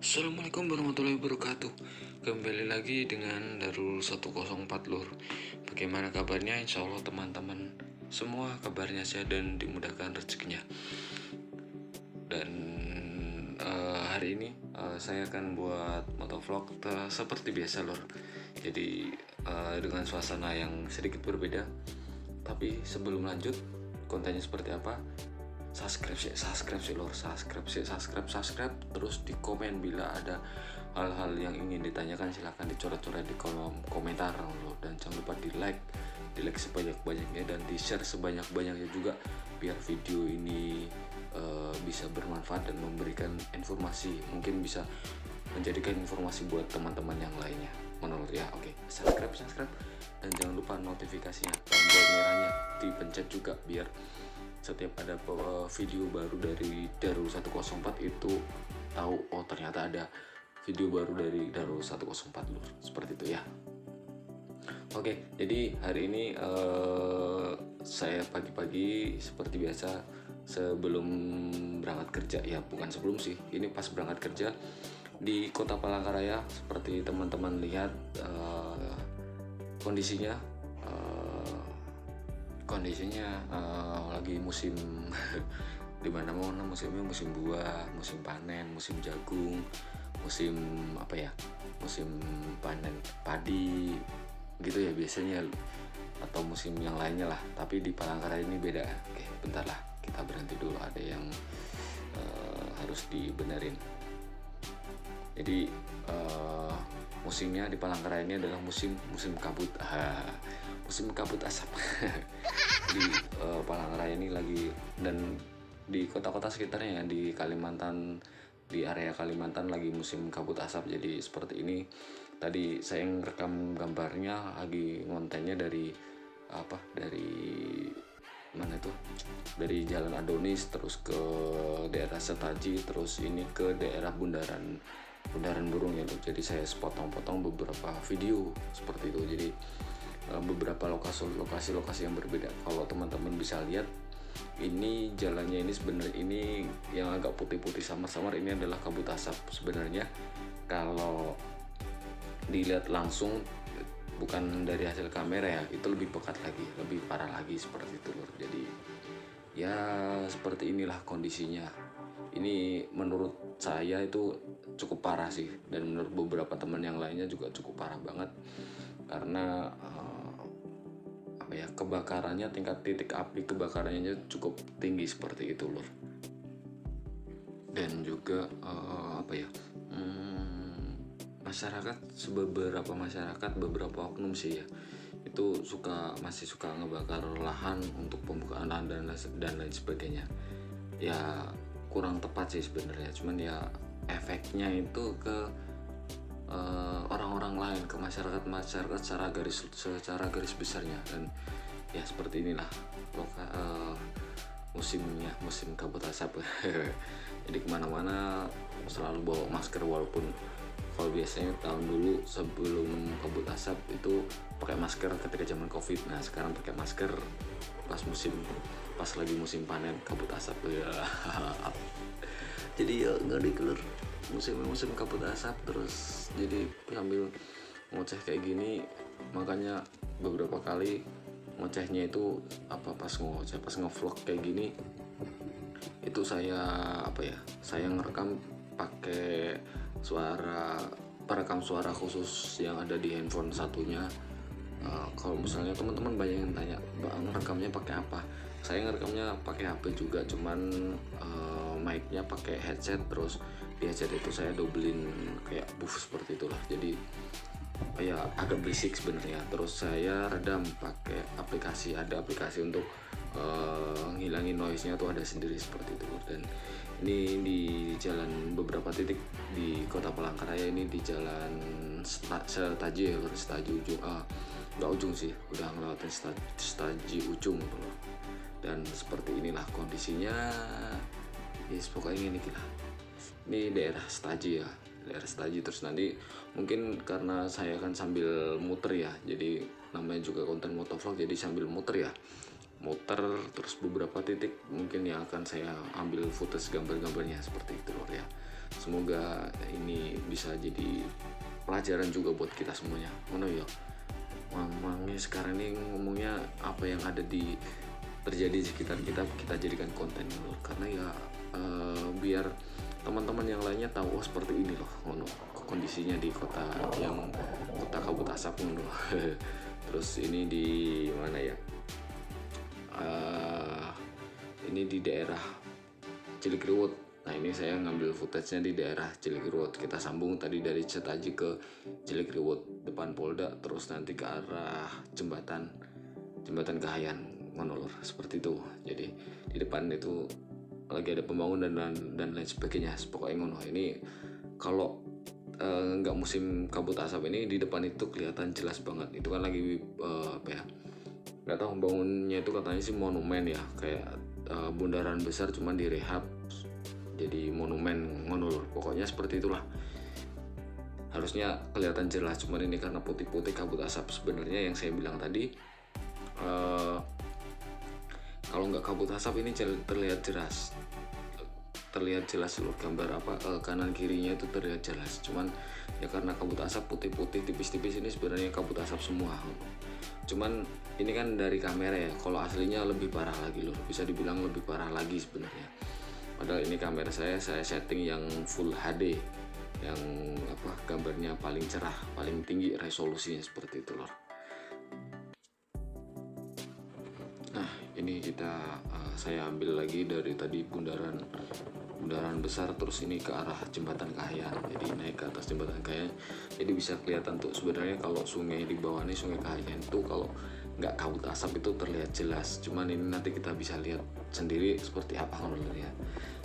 Assalamualaikum warahmatullahi wabarakatuh. Kembali lagi dengan Darul 104 Lur. Bagaimana kabarnya? Insya Allah teman-teman semua kabarnya sehat dan dimudahkan rezekinya. Dan hari ini saya akan buat motovlog seperti biasa Lur. Jadi dengan suasana yang sedikit berbeda. Tapi sebelum lanjut kontennya seperti apa, subscribe sih lor, subscribe terus di komen bila ada hal-hal yang ingin ditanyakan, silahkan dicoret-coret di kolom komentar lor. Dan jangan lupa di like sebanyak-banyaknya dan di share sebanyak-banyaknya juga biar video ini bisa bermanfaat dan memberikan informasi, mungkin bisa menjadikan informasi buat teman-teman yang lainnya menurut ya. Oke, subscribe dan jangan lupa notifikasinya, tombol merahnya dipencet juga biar setiap ada video baru dari Darul 104 itu tahu, oh ternyata ada video baru dari Darul 104 Lur, seperti itu ya. Oke, jadi hari ini saya pagi-pagi seperti biasa sebelum berangkat kerja, ya bukan sebelum sih, ini pas berangkat kerja di Kota Palangkaraya. Seperti teman-teman lihat kondisinya lagi musim di mana-mana musimnya, musim buah, musim panen, musim jagung, musim musim panen padi gitu ya biasanya, atau musim yang lainnya lah. Tapi di Palangkaraya ini beda. Oke, bentar lah, kita berhenti dulu, ada yang harus dibenerin. Jadi musimnya di Palangkaraya ini adalah musim kabut, musim kabut asap. Di Palangkaraya ini lagi, dan di kota-kota sekitarnya ya, di Kalimantan, di area Kalimantan lagi musim kabut asap. Jadi seperti ini. Tadi saya ngerekam gambarnya, lagi ngontennya dari mana itu, dari Jalan Adonis terus ke daerah Setaji, terus ini ke daerah Bundaran Burung ya. Jadi saya potong-potong beberapa video seperti itu. Jadi beberapa lokasi yang berbeda. Kalau teman-teman bisa lihat, ini jalannya ini sebenarnya, ini yang agak putih-putih samar-samar ini adalah kabut asap. Sebenarnya kalau dilihat langsung, bukan dari hasil kamera ya, itu lebih pekat lagi, lebih parah lagi seperti itu Lur. Jadi ya seperti inilah kondisinya. Ini menurut saya itu cukup parah sih, dan menurut beberapa teman yang lainnya juga cukup parah banget, karena kebakarannya, tingkat titik api kebakarannya cukup tinggi seperti itu Lur. Dan juga masyarakat, beberapa oknum sih ya, itu masih suka ngebakar lahan untuk pembukaan lahan dan lain sebagainya. Ya kurang tepat sih sebenarnya, cuman ya efeknya itu ke orang-orang lain, ke masyarakat secara garis besarnya. Dan ya seperti inilah musim kabut asap. Jadi kemana-mana selalu bawa masker, walaupun kalau biasanya tahun dulu sebelum kabut asap itu pakai masker ketika zaman covid. Nah sekarang pakai masker pas lagi musim panen kabut asap ya. Jadi ya nggak dikelur musim kabut asap terus. Jadi sambil ngoceh kayak gini, makanya beberapa kali ngocehnya itu pas ngevlog kayak gini itu saya ngerekam pakai perekam suara khusus yang ada di handphone satunya. Kalau misalnya teman-teman banyak yang tanya, Bang rekamnya pakai apa? Saya ngerekamnya pakai HP juga, cuman mic-nya pakai headset. Terus di headset itu saya dobelin kayak buff seperti itulah, jadi ya agak berisik sebenarnya. Terus saya redam pakai ada aplikasi untuk ngilangin noise-nya tuh, ada sendiri seperti itu. Dan ini di jalan, beberapa titik di Kota Palangkaraya ini di jalan Setaji ya, Setaji ujung, nggak ujung sih, udah ngelewatin Setaji ujung gitu loh. Dan seperti inilah kondisinya. Yes, pokoknya ini lah, ini daerah Setaji ya, daerah Setaji. Terus nanti mungkin karena saya akan sambil muter ya, jadi namanya juga konten motovlog, jadi sambil muter terus beberapa titik mungkin yang akan saya ambil footage gambar-gambarnya seperti itu loh ya. Semoga ini bisa jadi pelajaran juga buat kita semuanya. Ngono ya. Mamangnya sekarang ini ngomongnya apa yang ada di terjadi di sekitar kita jadikan konten dulu, karena ya biar teman-teman yang lainnya tahu seperti ini loh ngono kondisinya di kota kabut asap ngono. Terus ini di mana ya, ini di daerah Cilikriwut. Nah ini saya ngambil footage-nya di daerah Cilikriwut. Kita sambung tadi dari Setaji ke Cilikriwut depan Polda, terus nanti ke arah jembatan Kahayan ngono seperti itu. Jadi di depan itu lagi ada pembangunan dan lain sebagainya. Pokoknya ngono. Ini kalau nggak musim kabut asap ini di depan itu kelihatan jelas banget. Itu kan lagi apa ya? Nggak tahu bangunnya itu katanya sih monumen ya, kayak bundaran besar cuman direhab jadi monumen ngono. Pokoknya seperti itulah. Harusnya kelihatan jelas, cuman ini karena putih-putih kabut asap. Sebenarnya yang saya bilang tadi, kalau nggak kabut asap ini terlihat jelas loh gambar kanan kirinya itu terlihat jelas. Cuman ya karena kabut asap putih-putih tipis-tipis ini sebenarnya kabut asap semua. Cuman ini kan dari kamera ya, kalau aslinya lebih parah lagi loh, bisa dibilang lebih parah lagi sebenarnya. Padahal ini kamera saya setting yang full HD, yang gambarnya paling cerah, paling tinggi resolusinya seperti itu loh. Nah ini saya ambil lagi dari tadi bundaran besar, terus ini ke arah jembatan Kahayan. Jadi naik ke atas jembatan Kahayan, jadi bisa kelihatan tuh sebenarnya kalau sungai di bawah ini, Sungai Kahayan tuh kalau nggak kabut asap itu terlihat jelas. Cuman ini nanti kita bisa lihat sendiri seperti apa menurutnya.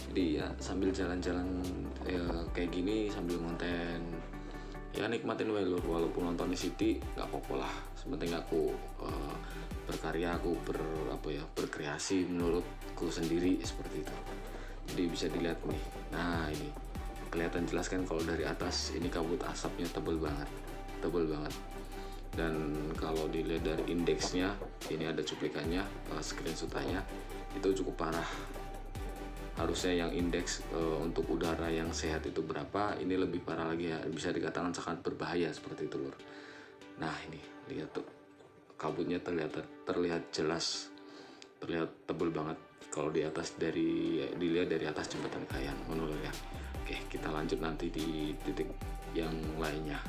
Jadi ya sambil jalan-jalan kayak gini sambil konten ya, nikmatin wae lur. Walaupun nonton di City nggak apa-apa lah, sepenting aku berkarya, aku berkreasi menurutku sendiri seperti itu. Jadi bisa dilihat nih. Nah ini kelihatan jelas kan kalau dari atas ini kabut asapnya tebel banget. Dan kalau dilihat dari indeksnya, ini ada cuplikannya, screenshotannya, itu cukup parah. Harusnya yang indeks untuk udara yang sehat itu berapa, ini lebih parah lagi ya, bisa dikatakan sangat berbahaya seperti itu lur. Nah ini lihat tuh, kabutnya terlihat jelas, terlihat tebel banget kalau dilihat dari atas jembatan Kahayan menurut ya. Oke, kita lanjut nanti di titik yang lainnya.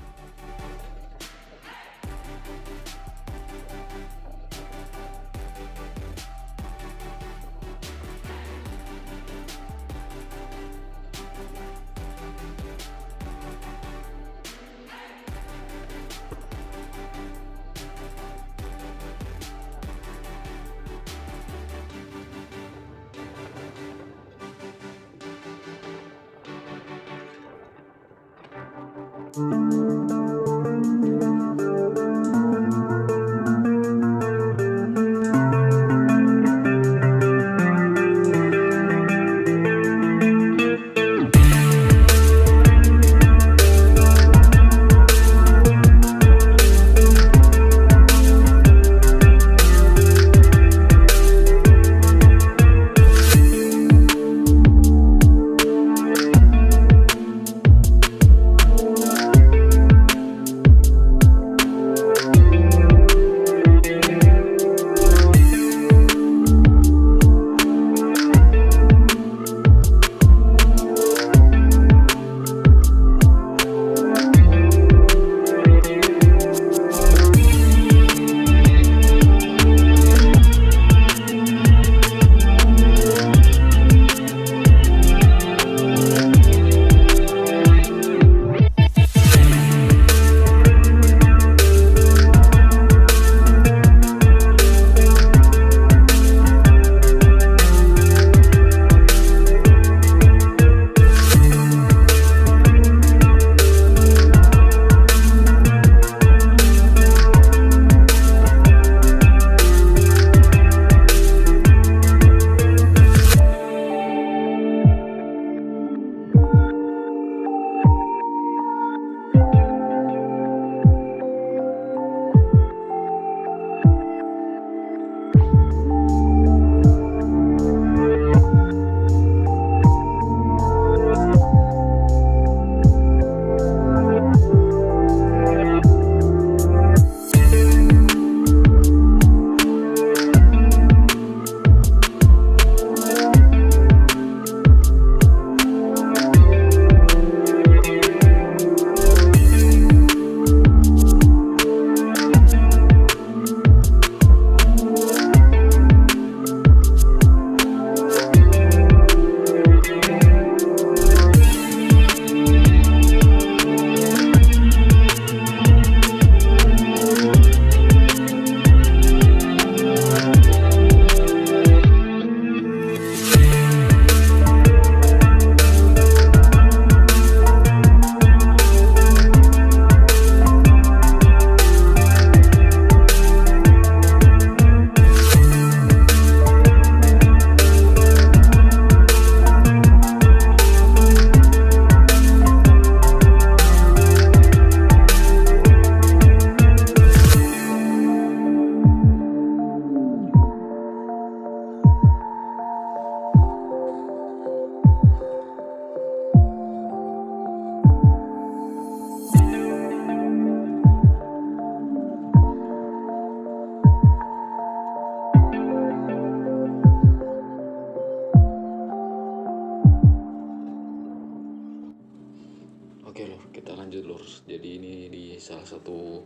salah satu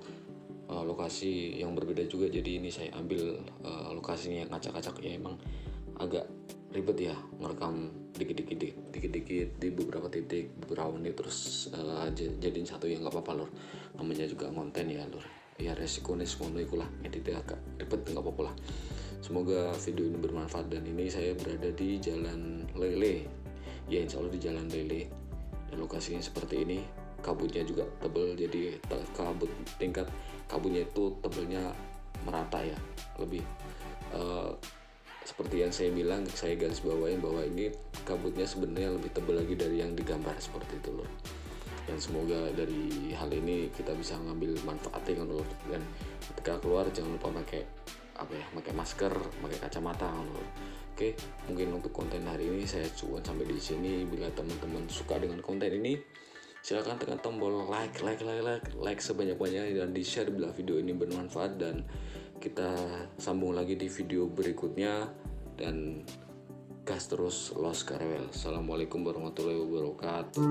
lokasi yang berbeda juga. Jadi ini saya ambil lokasinya yang acak-acak ya, emang agak ribet ya ngerekam dikit-dikit di beberapa titik, beberapa menit terus jadiin satu ya, nggak apa-apa lur, namanya juga konten ya lur, ya resikonya semono ikulah, editnya agak ribet nggak apa-apa lah. Semoga video ini bermanfaat. Dan ini saya berada di Jalan Lele ya, insya Allah di Jalan Lele, dan lokasinya seperti ini. Kabutnya juga tebal, jadi tingkat kabutnya itu tebelnya merata ya, lebih seperti yang saya bilang, saya garis bawain bahwa ini kabutnya sebenarnya lebih tebal lagi dari yang digambar seperti itu lur. Dan semoga dari hal ini kita bisa ngambil manfaatnya kan lur. Dan ketika keluar jangan lupa pakai masker, pakai kacamata kan lur. Oke, mungkin untuk konten hari ini saya cukup sampai di sini. Bila teman-teman suka dengan konten ini, silakan tekan tombol like sebanyak-banyaknya dan di share bila video ini bermanfaat. Dan kita sambung lagi di video berikutnya, dan gas terus Los Karewel. Assalamualaikum warahmatullahi wabarakatuh.